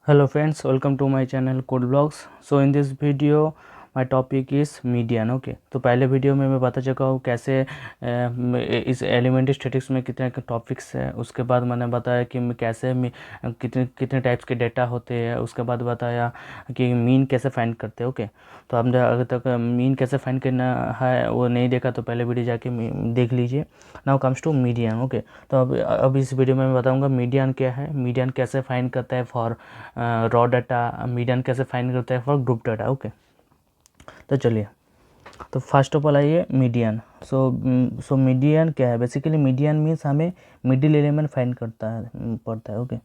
Hello friends, welcome to my channel Code Blogs. So in this video my topic is median. Okay तो पहले video में मैं बता चुका हूँ कैसे इस एलिमेंट्री स्टैटिक्स में कितने टॉपिक्स है। उसके बाद मैंने बताया कि कैसे कितने कितने टाइप्स के डेटा होते हैं। उसके बाद बताया कि मीन कैसे फाइंड करते हैं। ओके तो आपने अगर तक मीन कैसे फाइंड करना है वो नहीं देखा तो पहले वीडियो जाके देख लीजिए। Now comes to median. Okay तो अब इस वीडियो में मैं बताऊँगा मीडियन क्या है, मीडियन कैसे फाइंड करता है फॉर रॉ डाटा, मीडियन कैसे फाइंड करता है फॉर ग्रुप डाटा। ओके तो चलिए, तो फर्स्ट ऑफ ऑल आइए मीडियन। सो मीडियन क्या है? बेसिकली मीडियन मीन्स हमें मिडिल एलिमेंट फाइंड करता है पड़ता है। Okay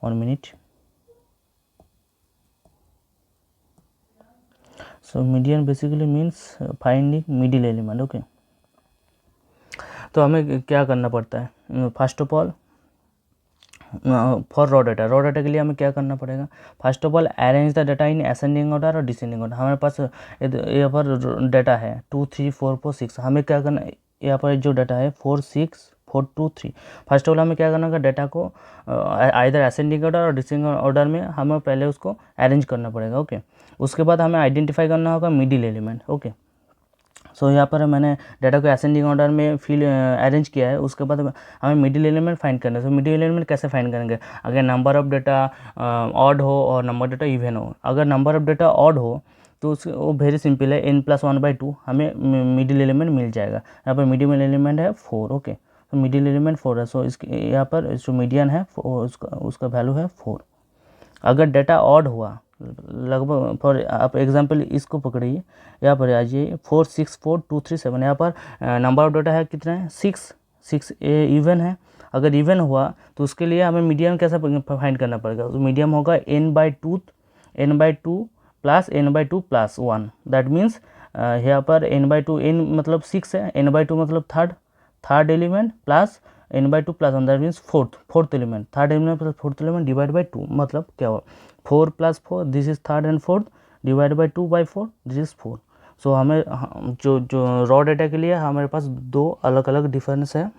1 minute. So median basically means finding middle element. Okay तो हमें क्या करना पड़ता है? First of all for raw data के लिए हमें क्या करना पड़ेगा? First of all arrange the data in ascending order और डिसेंडिंग ऑर्डर। हमारे पास यहाँ पर डाटा है 2 3 4 4 6। हमें क्या करना, यहाँ पर जो डाटा है 4 6 4 2 3। फर्स्ट ऑफ ऑल हमें क्या करना होगा? डाटा को आइदर असेंडिंग ऑर्डर और डिसेंडिंग ऑर्डर में हमें पहले उसको अरेंज करना पड़ेगा। ओके उसके बाद हमें आइडेंटिफाई करना होगा मिडिल एलिमेंट। ओके सो यहाँ पर मैंने डाटा को असेंडिंग ऑर्डर में अरेंज किया है। उसके बाद हमें मिडिल एलिमेंट फाइंड करना है। तो मिडिल एलिमेंट कैसे फाइंड करेंगे? अगर नंबर ऑफ डाटा ऑड हो और नंबर डाटा इवन हो। अगर नंबर ऑफ डाटा ऑड हो तो वो वेरी सिंपल है, n+1/2 हमें मिडिल एलिमेंट मिल जाएगा। यहाँ पर मिडिल एलिमेंट है 4। ओके तो मिडिल एलिमेंट 4 है। सो इसके यहाँ पर जो मीडियन है उसका वैल्यू है 4। अगर डाटा ऑड हुआ लगभग, फॉर आप एग्जांपल इसको पकड़िए, यहाँ पर आ जाइए 4 6 4 2 3 7। यहाँ पर नंबर ऑफ डाटा है कितना है? 6 6 इवन है। अगर इवन हुआ तो उसके लिए हमें मीडियम कैसे फाइंड करना पड़ेगा? तो मीडियम होगा n/2 plus n/2+1। That means यहाँ पर n/2, n मतलब 6 है, n/2 मतलब third element plus n/2+1 that means fourth element. Third element plus fourth element divide by 2 मतलब क्या हुआ? 4 + 4 this is third and fourth divide by 2/4 this is 4। सो हमें जो रॉ डाटा के लिए हमारे पास दो अलग अलग डिफरेंस है।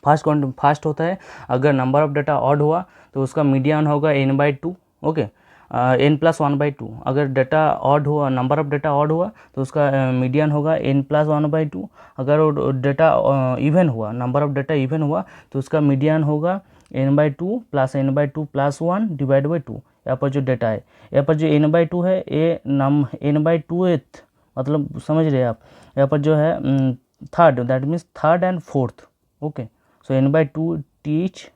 फर्स्ट होता है अगर नंबर ऑफ डाटा ऑड हुआ तो उसका मीडियन होगा n/2। Okay n+1/2। अगर डाटा ऑड हुआ, नंबर ऑफ डाटा ऑड हुआ तो उसका मीडियन होगा n+1/2। अगर वो डाटा इवन हुआ, नंबर ऑफ डाटा इवन हुआ तो उसका मीडियन होगा n/2 plus n/2+1 divide by 2। यहाँ पर जो डाटा है, यहाँ पर जो n/2 है ये n/2th मतलब समझ रहे हैं आप। यहाँ पर जो है third that means third and fourth. Okay so n/2 teach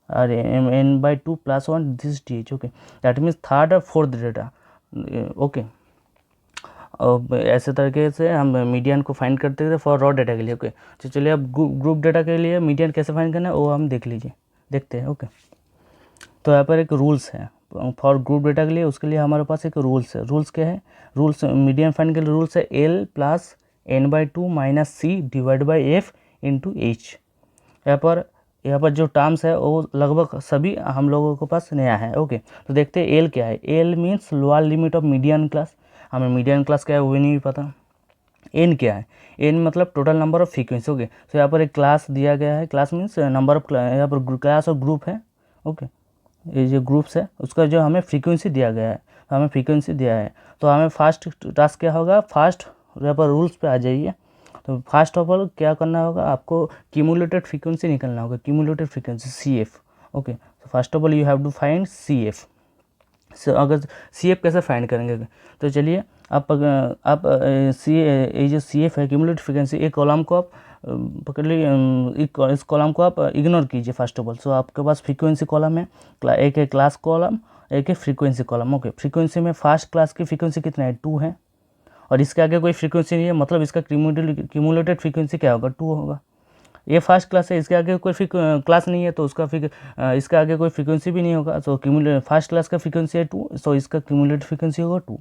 और n/2+1 this teach. Okay that means third और फोर्थ डाटा। ओके अब ऐसे तरीके से हम मीडियन को फाइंड करते थे फॉर रॉ डाटा के लिए। ओके तो चलिए अब ग्रुप डाटा के लिए मीडियन कैसे फाइंड करना है वो हम देखते हैं। ओके तो यहाँ पर एक रूल्स है फॉर ग्रुप डाटा के लिए। उसके लिए हमारे पास एक रूल्स है। रूल्स क्या है? रूल्स मीडियन फाइंड के लिए रूल्स है L + n/2 - c divide by f into h। यहाँ पर जो टर्म्स है वो लगभग सभी हम लोगों के पास नया है। ओके तो देखते हैं एल क्या है। L means lower limit of median class. हमें मीडियन क्लास क्या है वो नहीं पता। एन क्या है? एन मतलब total number of frequency. Okay तो यहाँ पर एक क्लास दिया गया है। क्लास मीन्स नंबर ऑफ, यहाँ पर क्लास और ग्रुप है। ओके ये जो ग्रुप्स है उसका जो हमें फ्रीक्वेंसी दिया गया है, तो हमें फ्रीक्वेंसी दिया है। तो हमें फर्स्ट टास्क क्या होगा? फर्स्ट यहाँ पर रूल्स पे आ जाइए। तो फर्स्ट ऑफ ऑल क्या करना होगा? आपको क्यूमुलेटेड फ्रीक्वेंसी निकलना होगा। Cumulated frequency CF। ओके तो first of all you have to find CF। So अगर CF कैसे फाइंड करेंगे? तो चलिए आप ये जो CF है क्यूमुलेटेड फ्रीक्वेंसी, एक कॉलम को आप पकड़ लीजिए, इस कॉलम को आप इग्नोर कीजिए फर्स्ट ऑफ ऑल। सो आपके पास फ्रीक्वेंसी कॉलम है, एक है क्लास कॉलम, एक है फ्रीक्वेंसी कॉलम। ओके फ्रीक्वेंसी में फर्स्ट क्लास की फ्रीक्वेंसी कितना है? 2 है और इसके आगे कोई फ्रीक्वेंसी नहीं है, मतलब इसका क्यूमुलेटेड फ्रीक्वेंसी क्या होगा? 2 होगा। ये फर्स्ट क्लास है, इसके आगे कोई क्लास नहीं है तो उसका इसके आगे कोई फ्रीक्वेंसी भी नहीं होगा। सो फर्स्ट क्लास का फ्रीक्वेंसी है 2, सो इसका क्यूमुलेटेड फ्रीक्वेंसी होगा 2।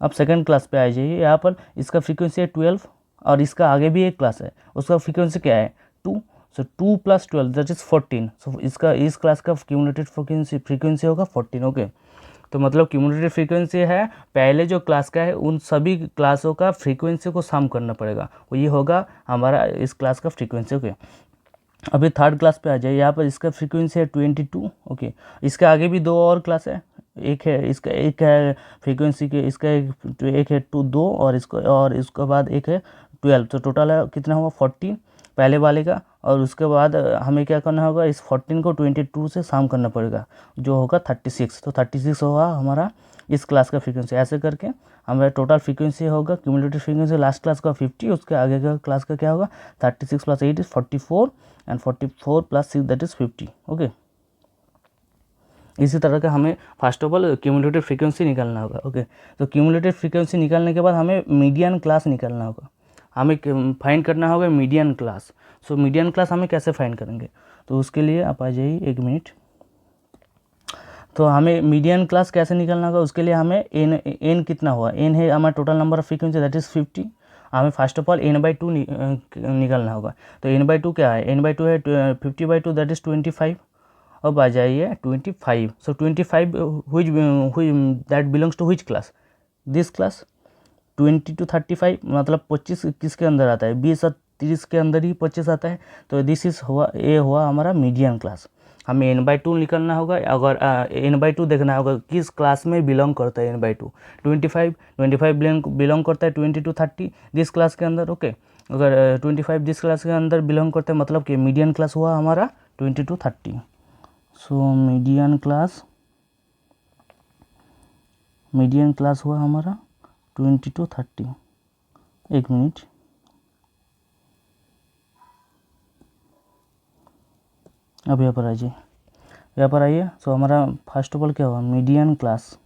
अब सेकंड क्लास पे आ जाइए। यहाँ पर इसका फ्रीक्वेंसी है 12 और इसका आगे भी एक क्लास है, उसका फ्रीक्वेंसी क्या है? 2। सो 2 + 12 दैट इज 14। सो इसका इस क्लास का क्यूमुलेटेड फ्रीक्वेंसी होगा 14। ओके तो मतलब क्यूमुलेटेड फ्रीक्वेंसी है पहले जो क्लास का है उन सभी क्लासों का फ्रीक्वेंसी को सम करना पड़ेगा, वो ये होगा हमारा इस क्लास का फ्रीक्वेंसी। ओके अभी थर्ड क्लास पे आ जाए। यहाँ पर इसका फ्रीक्वेंसी है 22। ओके, इसके आगे भी दो और क्लास है, एक है इसका, एक है फ्रीक्वेंसी के इसका एक है 2 और इसके बाद एक है 12। तो टोटल है कितना हुआ 14 पहले वाले का। और उसके बाद हमें क्या करना होगा, इस 14 को 22 से शाम करना पड़ेगा, जो होगा 36। तो 36 होगा हमारा इस क्लास का फ्रीक्वेंसी। ऐसे करके हमारा टोटल फ्रीक्वेंसी होगा, क्यूमुलेटिव फ्रीक्वेंसी लास्ट क्लास का 50, उसके आगे का क्लास का क्या होगा 36 + 8 = 44 एंड 44 + 6 दैट इज़ 50। ओके, इसी तरह का हमें first of all cumulative frequency निकालना होगा। ओके, तो क्यूमुलेटिव फ्रीक्वेंसी निकालने के बाद हमें मीडियन क्लास निकालना होगा, हमें फाइंड करना होगा median class. So median class हमें कैसे फाइंड करेंगे, तो उसके लिए आप आ जाइए 1 मिनट। तो हमें मीडियन क्लास कैसे निकालना होगा, उसके लिए हमें एन कितना हुआ, एन है हमारा total number of frequency that is 50। हमें फर्स्ट ऑफ ऑल n/2 निकालना होगा। तो n/2 क्या है, n/2 है 50/2 दैट इज़ 25। अब आ जाइए 25। सो 25 हुई that belongs to which class, this class. 20 to 35 मतलब 25 किसके अंदर आता है, 20 और 30 के अंदर ही 25 आता है। तो दिस इज हुआ, ये हुआ हमारा मीडियन क्लास। हमें n/2 निकालना होगा। अगर n/2 देखना होगा किस क्लास में बिलोंग करता है n/2। 25 बिलोंग करता है 20 to 30 दिस क्लास के अंदर। ओके, अगर 25 दिस क्लास के अंदर बिलोंग करता है मतलब कि मीडियन क्लास हुआ हमारा 20 to 30। सो मीडियन क्लास हुआ हमारा 20 to 30। 1 मिनट, अब यहाँ पर आ जाइए, यहाँ पर आइए। सो हमारा फर्स्ट ऑफ ऑल क्या हुआ, मीडियन क्लास।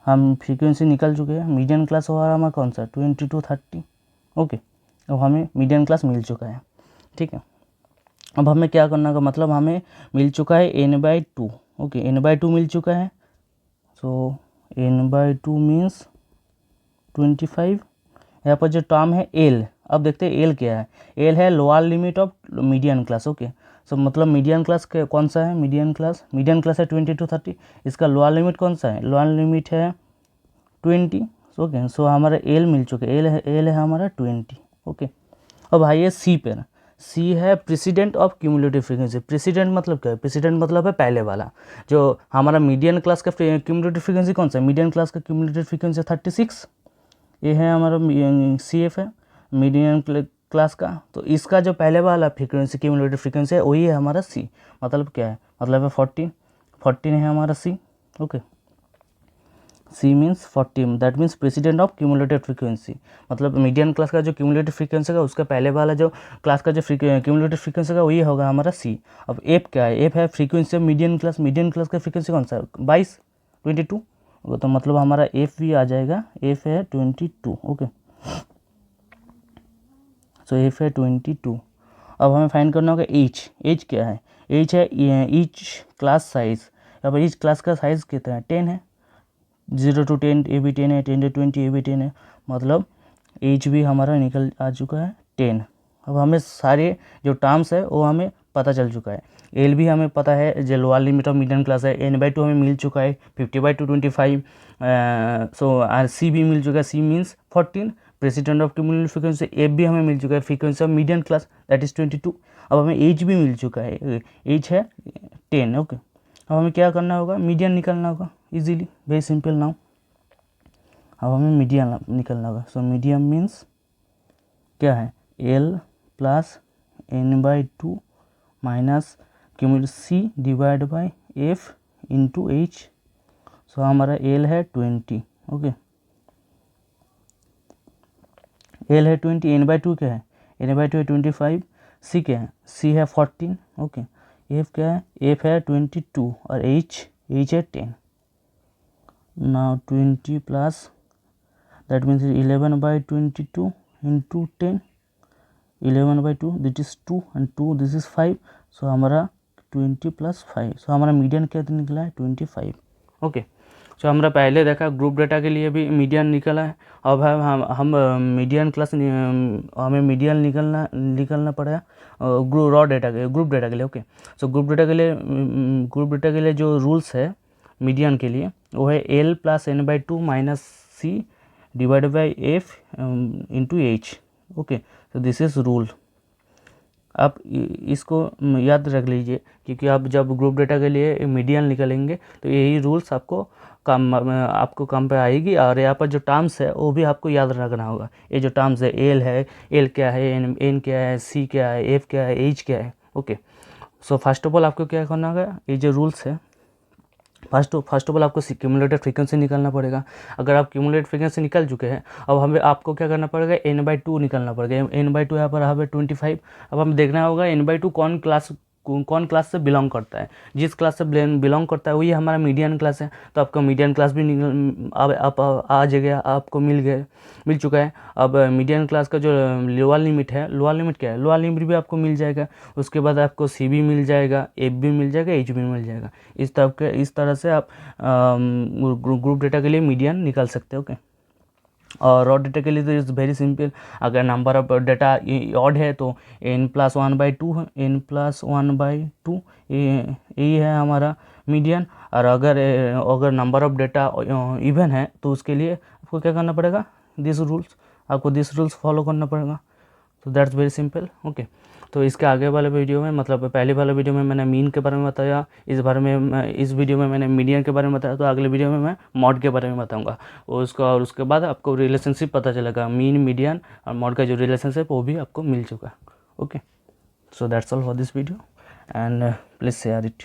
हम फ्रीक्वेंसी निकल चुके हैं, मीडियन क्लास हुआ हमारा कौन सा 20 to 30। ओके, अब हमें मीडियन क्लास मिल चुका है। ठीक है, अब हमें क्या करना होगा, मतलब हमें मिल चुका है n/2। ओके, n/2 मिल चुका है। सो n/2 मीन्स 25। यहाँ पर जो टर्म है एल, अब देखते हैं एल क्या है। एल है lower limit of median class. Okay, so मतलब मीडियन क्लास कौन सा है, मीडियन क्लास है 20 to 30। इसका लोअर लिमिट कौन सा है, लोअर लिमिट है 20। ओके, सो हमारा एल मिल चुका है, एल है हमारा 20। ओके, अब आइए सी पे। सी है president of cumulative frequency. President मतलब क्या है, प्रेसिडेंट मतलब है पहले वाला। जो हमारा मीडियन क्लास का क्यूमुलेटिव फ्रीक्वेंसी कौन सा है, मीडियन क्लास का क्यूमुलेटिव फ्रीक्वेंसी 36। ये है हमारा CF है मीडियन क्लास का। तो इसका जो पहले वाला फ्रीक्वेंसी क्यूमुलेटिव फ्रीक्वेंसी है वही है हमारा C। मतलब क्या है, मतलब है 14 है हमारा C। Okay, C means 14, that means president of cumulative frequency. मतलब मीडियन क्लास का जो क्यूमुलेटिव फ्रीक्वेंसी का उसका पहले वाला जो क्लास का जो क्यूमुलेटिव फ्रीक्वेंसी का वही होगा हमारा C। अब F क्या है, F है frequency of median class. Median class का फ्रीक्वेंसी कौन सा है 22 22। तो मतलब हमारा F भी आ जाएगा, F है 22। ओके, सो F है 22। अब हमें फाइंड करना होगा H क्या है, H है ईच क्लास साइज। यहाँ पर ईच क्लास का साइज कितना है 10 है, 0 to 10 ये भी 10 है, 10 to 20 ये भी 10 है। मतलब H भी हमारा निकल आ चुका है 10। अब हमें सारे जो टर्म्स है वो हमें पता चल चुका है। एल भी हमें पता है, जो lower limit of median class है। n/2 हमें मिल चुका है 50/2 25। सो सी भी मिल चुका है, C means 14 president of cumulative frequency. F भी हमें मिल चुका है frequency of median class that is 22। अब हमें एच भी मिल चुका है, एच है 10। ओके, अब हमें क्या करना होगा, मीडियन निकालना होगा इजीली, वेरी सिंपल नाउ। अब हमें मीडियन निकालना होगा। सो मीडियन मीन्स क्या है, L plus n/2 minus cumulative C divide by F into H। सो हमारा एल है 20। ओके, एल है 20, n/2 क्या है, n/2 है 25। C क्या है, C है 14। ओके, F क्या है, F है 22 और H है 10। Now 20 plus that means 11/22 into 10, 11/2 that is 2 and 2 this is 5। So हमारा 20 + 5। सो हमारा मीडियन क्या निकला है 25। ओके, सो हमारा पहले देखा ग्रुप डेटा के लिए भी मीडियन निकला है। अब हम मीडियन क्लास हमें मीडियन निकलना पड़ेगा ग्रुप डेटा के लिए। ओके, सो ग्रुप डेटा के लिए जो रूल्स है मीडियन के लिए वो है L plus n/2 minus C divide by F into H। Okay, so this is rule। आप इसको याद रख लीजिए, क्योंकि आप जब ग्रुप डेटा के लिए मीडियन निकालेंगे तो यही रूल्स आपको काम पे आएगी। और यहाँ पर जो टर्म्स है वो भी आपको याद रखना होगा। ये जो टर्म्स है, एल है, एल क्या है, एन क्या है, सी क्या है, एफ क्या है, एच क्या है। Okay, so first of all आपको क्या करना होगा, ये जो रूल्स है, फर्स्ट ऑफ ऑल आपको क्यूमुलेटेड फ्रीक्वेंसी निकालना पड़ेगा। अगर आप क्यूमुलेटेड फ्रीक्वेंसी निकल चुके हैं, अब हमें आपको क्या करना पड़ेगा, n/2 निकालना पड़ेगा। n/2 यहाँ पर हमें 25। अब हमें देखना होगा n/2 कौन क्लास से बिलोंग करता है। जिस क्लास से बिलोंग करता है वही हमारा मीडियन क्लास है। तो आपका मीडियन क्लास भी अब आ जाएगा, आपको मिल चुका है। अब मीडियन क्लास का जो लोअर लिमिट है, लोअर लिमिट क्या है, लोअर लिमिट भी आपको मिल जाएगा। उसके बाद आपको सी भी मिल जाएगा, एफ भी मिल जाएगा, एच भी मिल जाएगा। इस तरह से आप ग्रुप डेटा के लिए मीडियन निकाल सकते हो। ओके, और रॉ डेटा के लिए तो इज़ वेरी सिंपल। अगर नंबर ऑफ डेटा ऑड है तो n+1/2 है, n+1/2 ये है हमारा मीडियन। और अगर नंबर ऑफ डेटा इवन है तो उसके लिए आपको क्या करना पड़ेगा, आपको दिस रूल्स फॉलो करना पड़ेगा। तो दैट्स वेरी सिंपल। ओके, तो इसके आगे वाले वीडियो में, मतलब पहले वाले वीडियो में मैंने मीन के बारे में बताया, इस वीडियो में मैंने मीडियन के बारे में बताया। तो अगले वीडियो में मैं मॉड के बारे में बताऊंगा और उसके बाद आपको रिलेशनशिप पता चलेगा, मीन, मीडियन और मॉड का जो रिलेशनशिप वो भी आपको मिल चुका है। Okay, so that's all for this video and please share it.